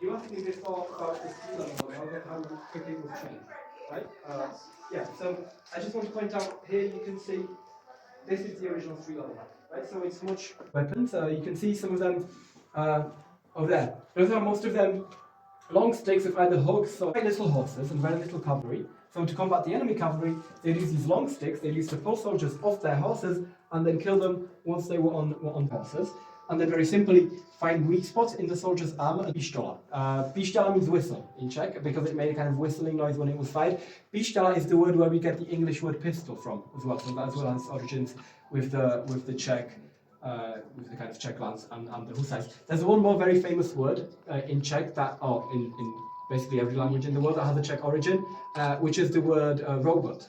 You asked me before about the sea level, how quickly it was changed, right? Yeah, so I just want to point out here you can see this is the original street level, right? So it's much weapons. You can see some of them over there. Those are most of them long sticks with either hooks or very little horses and very little cavalry. So to combat the enemy cavalry, they'd use these long sticks. They'd use to pull soldiers off their horses and then kill them once they were on horses. And then very simply find weak spots in the soldier's armor and pistola. Pistola means whistle in Czech because it made a kind of whistling noise when it was fired. Pistola is the word where we get the English word pistol from as well. So that as well has origins with the Czech. With the kind of Czech lance and the hussars. There's one more very famous word in Czech in basically every language in the world that has a Czech origin, which is the word robot.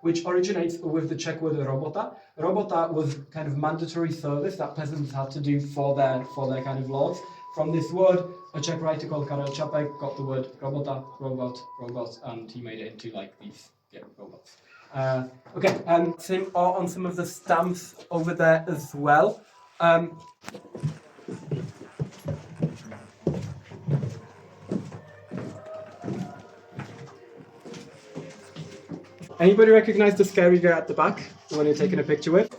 Which originates with the Czech word robota. Robota was kind of mandatory service that peasants had to do for their kind of lords. From this word, a Czech writer called Karel Čapek got the word robota, robot, and he made it into like these robots. Same on some of the stamps over there as well. Anybody recognize the scary guy at the back, the one you're taking a picture with?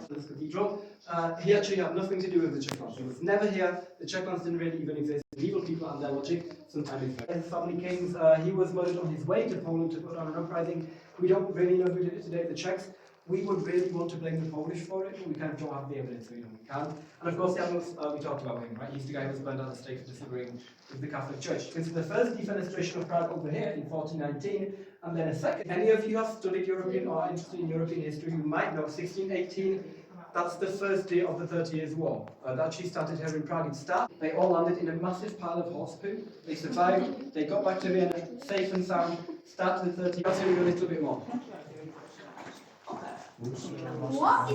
This cathedral, he actually had nothing to do with the Czech lands. He was never here. The Czech lands didn't really even exist. Medieval people and their logic sometime before. His family kings, he was murdered on his way to Poland to put on an uprising. We don't really know who did it today, the Czechs. We would really want to blame the Polish for it, but we kind of don't have the evidence, so we can. And of course, Janos, we talked about him, right? He's the guy who was burned at the stake for disagreeing with the Catholic Church. You can see the first defenestration of Prague over here in 1419, and then a second. Any of you have studied European or are interested in European history, you might know 1618. That's the first day of the 30 Years' War. That actually started here in Prague. They all landed in a massive pile of horse poo. They survived. They got back to Vienna safe and sound. Started the 30. I'll tell you a little bit more. What?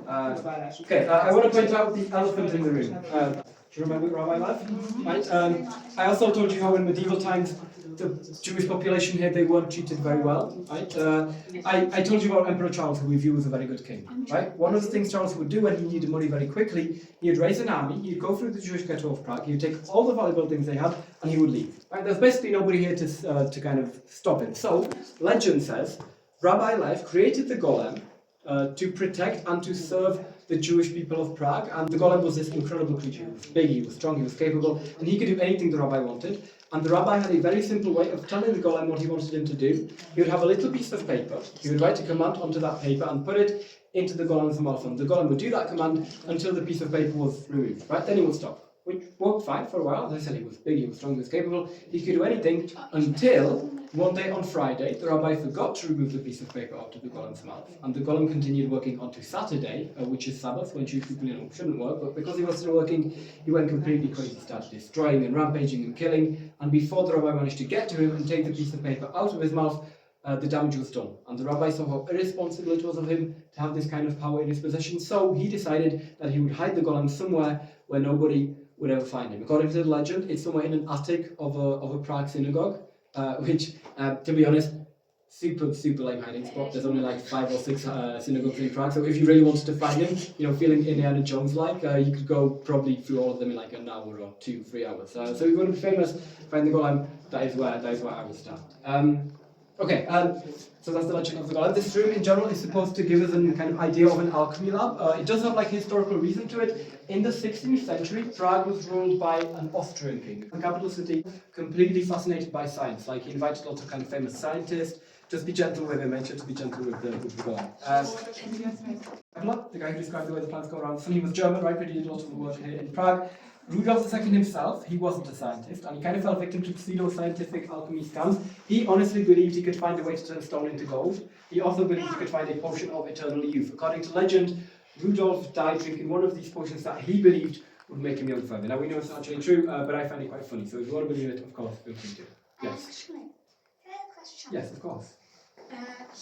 I want to point out the elephant in the room. Do you remember Rabbi Lev? Right. I also told you how in medieval times the Jewish population here, they weren't treated very well. Right. I told you about Emperor Charles, who we view as a very good king. Right. One of the things Charles would do when he needed money very quickly, he'd raise an army, he'd go through the Jewish ghetto of Prague, he'd take all the valuable things they had, and he would leave. Right. There's basically nobody here to kind of stop him. So legend says Rabbi Lev created the golem to protect and to serve the Jewish people of Prague, and the golem was this incredible creature. He was big, he was strong, he was capable, and he could do anything the rabbi wanted. And the rabbi had a very simple way of telling the golem what he wanted him to do. He would have a little piece of paper, he would write a command onto that paper and put it into the golem's mouth, and the golem would do that command until the piece of paper was removed. Right? Then he would stop. Which worked fine for a while. As I said, he was big, he was strong, he was capable. He could do anything until one day on Friday, the rabbi forgot to remove the piece of paper out of the golem's mouth. And the golem continued working onto Saturday, which is Sabbath, when Jewish people shouldn't work. But because he was still working, he went completely crazy, started destroying and rampaging and killing. And before the rabbi managed to get to him and take the piece of paper out of his mouth, the damage was done. And the rabbi saw how irresponsible it was of him to have this kind of power in his possession. So he decided that he would hide the golem somewhere where nobody would ever find him. According to the legend, it's somewhere in an attic of a Prague synagogue, which, to be honest, super lame hiding spot. There's only like 5 or 6 synagogues in Prague, so if you really wanted to find him, feeling Indiana Jones-like, you could go probably through all of them in like an hour or 2-3 hours. So if you want to be famous, find the golem. That is where I would start. So that's the legend of the golem. This room in general is supposed to give us a kind of idea of an alchemy lab. It does have like historical reason to it. In the 16th century, Prague was ruled by an Austrian king. The capital city, completely fascinated by science. Like he invited lots of kind of famous scientists. Just be gentle with him, make sure to be gentle with the golem. The guy who described the way the plants go around. So he was German, right? But he did a lot of the work here in Prague. Rudolf II himself, he wasn't a scientist, and he kind of fell victim to pseudo-scientific alchemy scams. He honestly believed he could find a way to turn stone into gold. He also believed he could find a potion of eternal youth. According to legend, Rudolf died drinking one of these potions that he believed would make him young forever. Now we know it's not actually true, but I find it quite funny, so if you want to believe it, of course, feel free to. Yes. Actually, can I have a question? Yes, of course.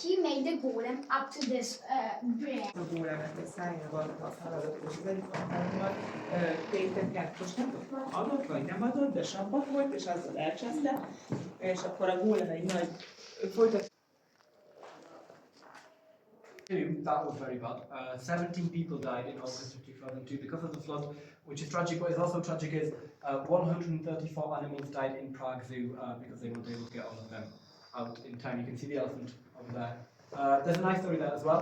He made the golem up to this brain. A gólemet egy szájával használatot és az egyik alkalommal Péter kettős nem tudom, adott vagy nem adott, de sampat volt, és azzal elcseszte, és akkor a gólem egy nagy folytat. That was very bad. 17 people died in August of 2002 because of the flood, which is tragic. What is also tragic is 134 animals died in Prague Zoo because they weren't able to get all of them out in time. You can see the elephant over there. There's a nice story there as well.